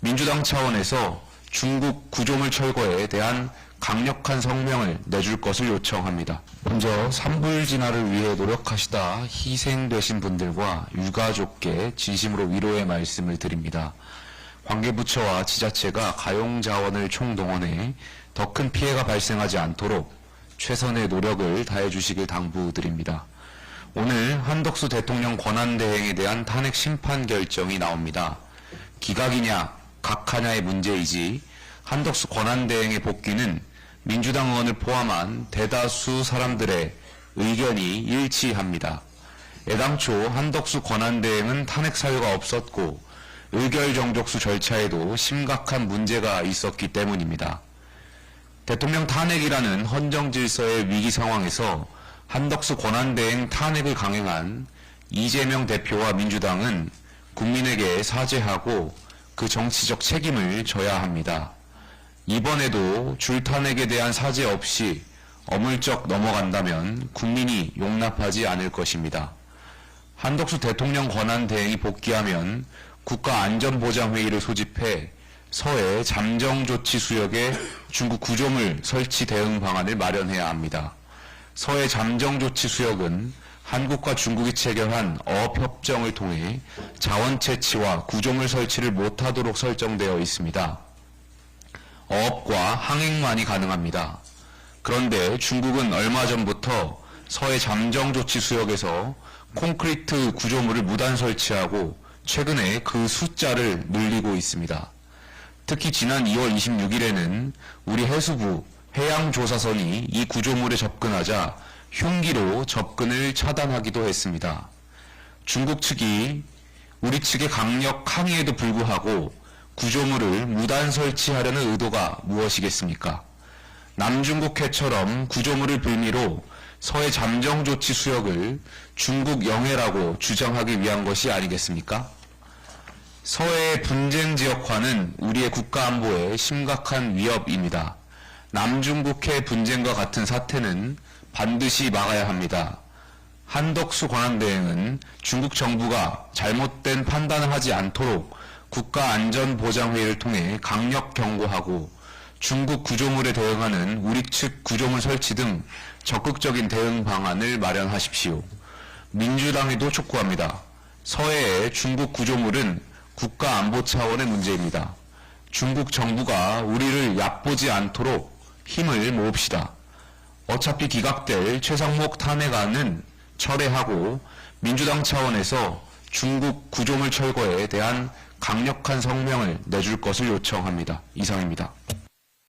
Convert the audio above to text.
민주당 차원에서 중국 구조물 철거에 대한 강력한 성명을 내줄 것을 요청합니다. 먼저 산불 진화를 위해 노력하시다 희생되신 분들과 유가족께 진심으로 위로의 말씀을 드립니다. 관계부처와 지자체가 가용자원을 총동원해 더 큰 피해가 발생하지 않도록 최선의 노력을 다해 주시길 당부드립니다. 오늘 한덕수 대통령 권한대행에 대한 탄핵 심판 결정이 나옵니다. 기각이냐 각하냐의 문제이지 한덕수 권한대행의 복귀는 민주당 의원을 포함한 대다수 사람들의 의견이 일치합니다. 애당초 한덕수 권한대행은 탄핵 사유가 없었고 의결 정족수 절차에도 심각한 문제가 있었기 때문입니다. 대통령 탄핵이라는 헌정 질서의 위기 상황에서 한덕수 권한대행 탄핵을 강행한 이재명 대표와 민주당은 국민에게 사죄하고 그 정치적 책임을 져야 합니다. 이번에도 줄탄핵에 대한 사죄 없이 어물쩍 넘어간다면 국민이 용납하지 않을 것입니다. 한덕수 대통령 권한대행이 복귀하면 국가안전보장회의를 소집해 서해 잠정조치 수역에 중국 구조물 설치 대응 방안을 마련해야 합니다. 서해 잠정조치 수역은 한국과 중국이 체결한 어업협정을 통해 자원 채취와 구조물 설치를 못하도록 설정되어 있습니다. 어업과 항행만이 가능합니다. 그런데 중국은 얼마 전부터 서해 잠정조치 수역에서 콘크리트 구조물을 무단 설치하고 최근에 그 숫자를 늘리고 있습니다. 특히 지난 2월 26일에는 우리 해수부 해양조사선이 이 구조물에 접근하자 흉기로 접근을 차단하기도 했습니다. 중국 측이 우리 측의 강력 항의에도 불구하고 구조물을 무단 설치하려는 의도가 무엇이겠습니까? 남중국해처럼 구조물을 빌미로 서해 잠정조치 수역을 중국 영해라고 주장하기 위한 것이 아니겠습니까? 서해 분쟁 지역화는 우리의 국가안보에 심각한 위협입니다. 남중국해 분쟁과 같은 사태는 반드시 막아야 합니다. 한덕수 권한대행은 중국 정부가 잘못된 판단을 하지 않도록 국가안전보장회의를 통해 강력 경고하고 중국 구조물에 대응하는 우리 측 구조물 설치 등 적극적인 대응 방안을 마련하십시오. 민주당에도 촉구합니다. 서해의 중국 구조물은 국가안보 차원의 문제입니다. 중국 정부가 우리를 얕보지 않도록 힘을 모읍시다. 어차피 기각될 최상목 탄핵안은 철회하고 민주당 차원에서 중국 구조물 철거에 대한 강력한 성명을 내줄 것을 요청합니다. 이상입니다.